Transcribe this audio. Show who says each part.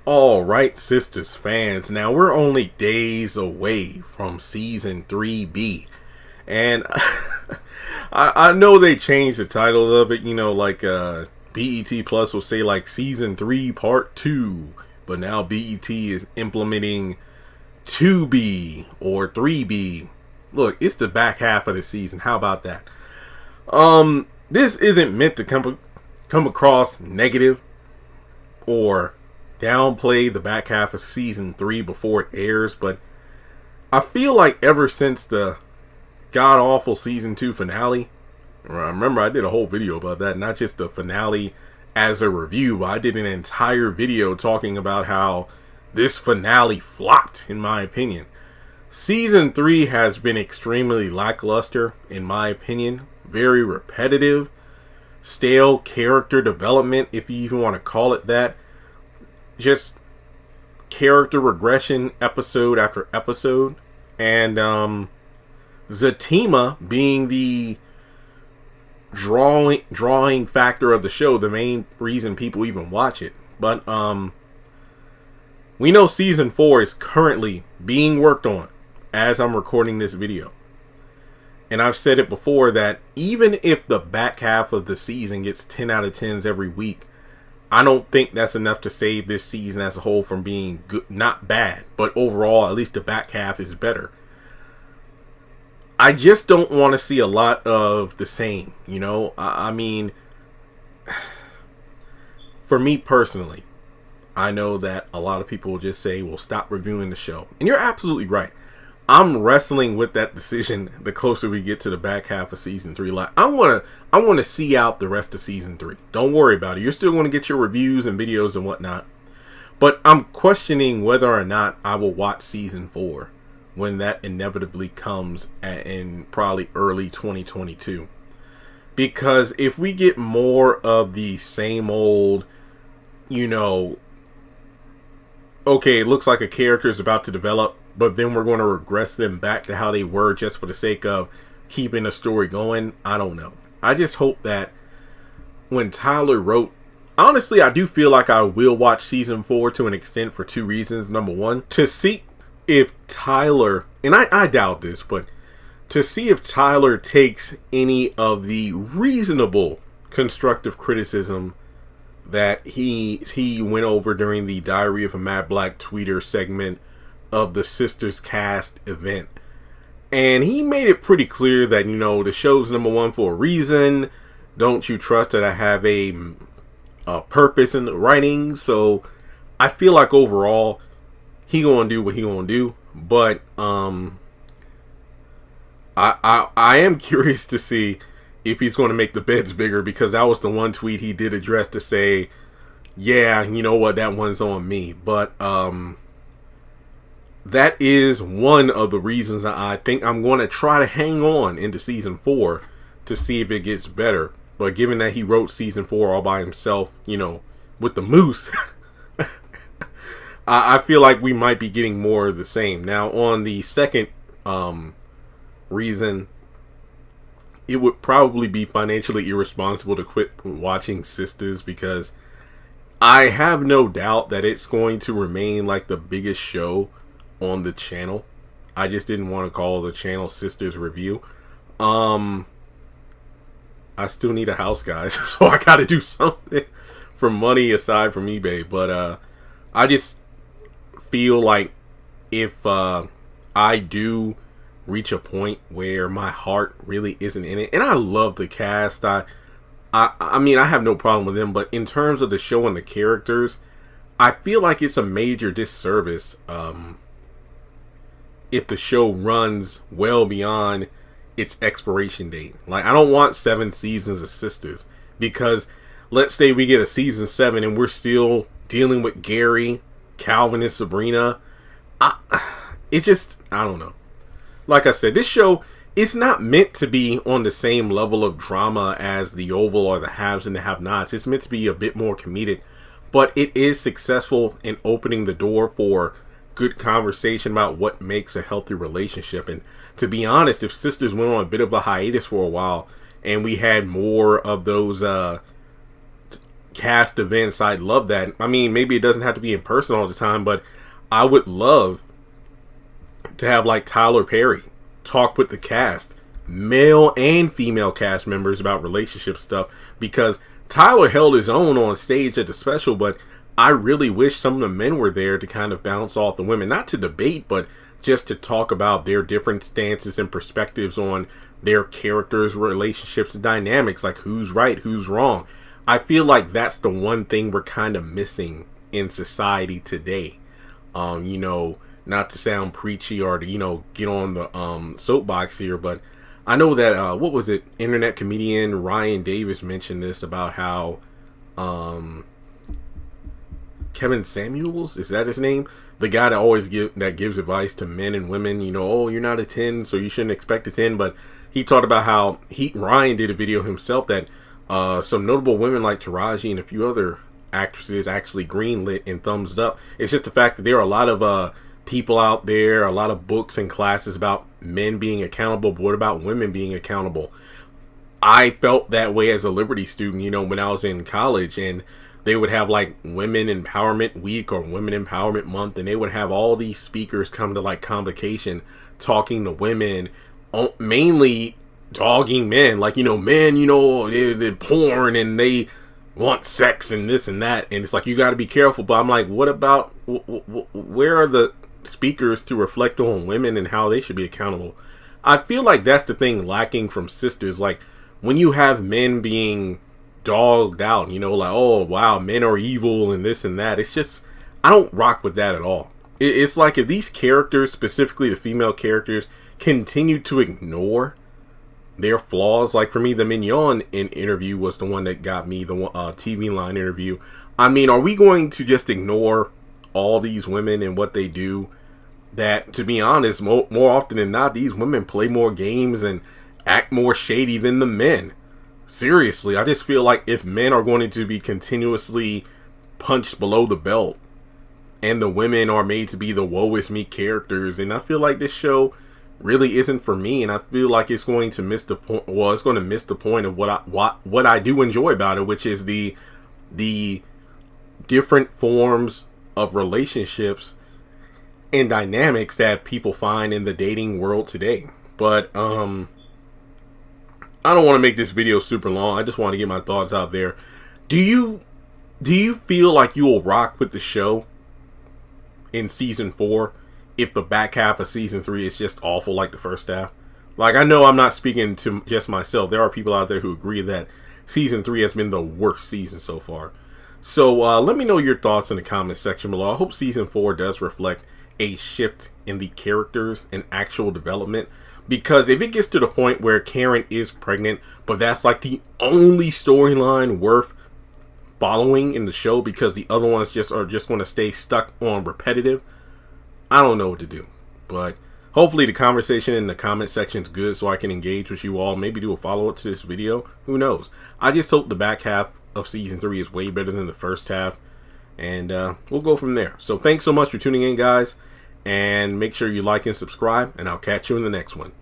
Speaker 1: All right, Sistas fans. Now we're only days away from season 3B, and I know they changed the title of it. BET Plus will say like season 3 part 2, but now BET is implementing 2B or 3B. Look, it's the back half of the season. How about that? This isn't meant to come across negative or downplay the back half of season 3 before it airs, but I feel like ever since the god awful season 2 finale, remember I did a whole video about that, not just the finale as a review, but I did an entire video talking about how this finale flopped, in my opinion. Season 3 has been extremely lackluster, in my opinion. Very repetitive, stale character development, if you even want to call it that. Just character regression episode after episode. And Zatima being the drawing factor of the show, the main reason people even watch it. But we know season 4 is currently being worked on as I'm recording this video. And I've said it before that even if the back half of the season gets 10 out of 10s every week, I don't think that's enough to save this season as a whole from being good, not bad, but overall, at least the back half is better. I just don't want to see a lot of the same, you know? I mean, for me personally, I know that a lot of people will just say, well, stop reviewing the show. And you're absolutely right. I'm wrestling with that decision the closer we get to the back half of season 3. Like, I want to see out the rest of season 3. Don't worry about it. You're still going to get your reviews and videos and whatnot. But I'm questioning whether or not I will watch season 4 when that inevitably comes in probably early 2022. Because if we get more of the same old, okay, it looks like a character is about to develop, but then we're going to regress them back to how they were just for the sake of keeping the story going. I don't know. I just hope that when Tyler wrote, honestly, I do feel like I will watch season 4 to an extent for 2 reasons. Number one, to see if Tyler, and I doubt this, but to see if Tyler takes any of the reasonable constructive criticism that he went over during the Diary of a Mad Black Tweeter segment of the Sistas cast event. And he made it pretty clear that, the show's number 1 for a reason. Don't you trust that I have a purpose in the writing? So I feel like overall he gonna do what he gonna do. But I am curious to see if he's going to make the beds bigger, because that was the one tweet he did address to say, yeah, you know what, that one's on me. But that is one of the reasons that I think I'm going to try to hang on into season 4 to see if it gets better. But given that he wrote season 4 all by himself, with the moose, I feel like we might be getting more of the same. Now, on the second reason, it would probably be financially irresponsible to quit watching Sistas, because I have no doubt that it's going to remain like the biggest show on the channel. I just didn't want to call the channel Sistas Review. I still need a house, guys, so I gotta do something for money aside from eBay. But I just feel like if I do reach a point where my heart really isn't in it, and I love the cast, I mean, I have no problem with them, but in terms of the show and the characters, I feel like it's a major disservice if the show runs well beyond its expiration date. Like, I don't want 7 seasons of Sistas, because let's say we get a season 7 and we're still dealing with Gary, Calvin, and Sabrina. I don't know. Like I said, this show is not meant to be on the same level of drama as The Oval or The Haves and the Have-Nots. It's meant to be a bit more comedic, but it is successful in opening the door for good conversation about what makes a healthy relationship. And to be honest, if Sistas went on a bit of a hiatus for a while and we had more of those cast events, I'd love that. I mean, maybe it doesn't have to be in person all the time, but I would love to have like Tyler Perry talk with the cast, male and female cast members, about relationship stuff, because Tyler held his own on stage at the special, but I really wish some of the men were there to kind of bounce off the women, not to debate, but just to talk about their different stances and perspectives on their characters, relationships, and dynamics, like who's right, who's wrong. I feel like that's the one thing we're kind of missing in society today. You know, not to sound preachy or to, you know, get on the soapbox here, but I know that what was it, internet comedian Ryan Davis mentioned this about how Kevin Samuels, is that his name? The guy that always gives advice to men and women, you know, oh, you're not a 10, so you shouldn't expect a 10. But he talked about how Ryan did a video himself that some notable women like Taraji and a few other actresses actually greenlit and thumbs up. It's just the fact that there are a lot of people out there, a lot of books and classes about men being accountable, but what about women being accountable? I felt that way as a Liberty student, you know, when I was in college, and they would have like Women Empowerment Week or Women Empowerment Month, and they would have all these speakers come to like convocation talking to women, mainly dogging men, like, you know, men, you know, they're porn and they want sex and this and that, and it's like, you got to be careful. But I'm like, what about where are the speakers to reflect on women and how they should be accountable? I feel like that's the thing lacking from Sistas. Like, when you have men being dogged out, you know, like, oh wow, men are evil and this and that, it's just, I don't rock with that at all. It's like, if these characters, specifically the female characters, continue to ignore their flaws, like for me, the Mignon interview was the one that got me, the TV line interview. I mean, are we going to just ignore all these women and what they do? That, to be honest, more often than not, these women play more games and act more shady than the men. Seriously, I just feel like if men are going to be continuously punched below the belt and the women are made to be the woe is me characters, and I feel like this show really isn't for me, and I feel like it's going to miss the point. Well, it's going to miss the point of what I do enjoy about it, which is the different forms of relationships and dynamics that people find in the dating world today. But I don't want to make this video super long. I just want to get my thoughts out there. Do you feel like you will rock with the show in season 4 if the back half of season 3 is just awful like the first half? Like, I know I'm not speaking to just myself. There are people out there who agree that season 3 has been the worst season so far. So let me know your thoughts in the comment section below. I hope season 4 does reflect a shift in the characters and actual development, because if it gets to the point where Karen is pregnant, but that's like the only storyline worth following in the show because the other ones are just going to stay stuck on repetitive, I don't know what to do. But hopefully the conversation in the comment section is good so I can engage with you all, maybe do a follow-up to this video. Who knows? I just hope the back half of season 3 is way better than the first half, and we'll go from there. So thanks so much for tuning in, guys, and make sure you like and subscribe, and I'll catch you in the next one.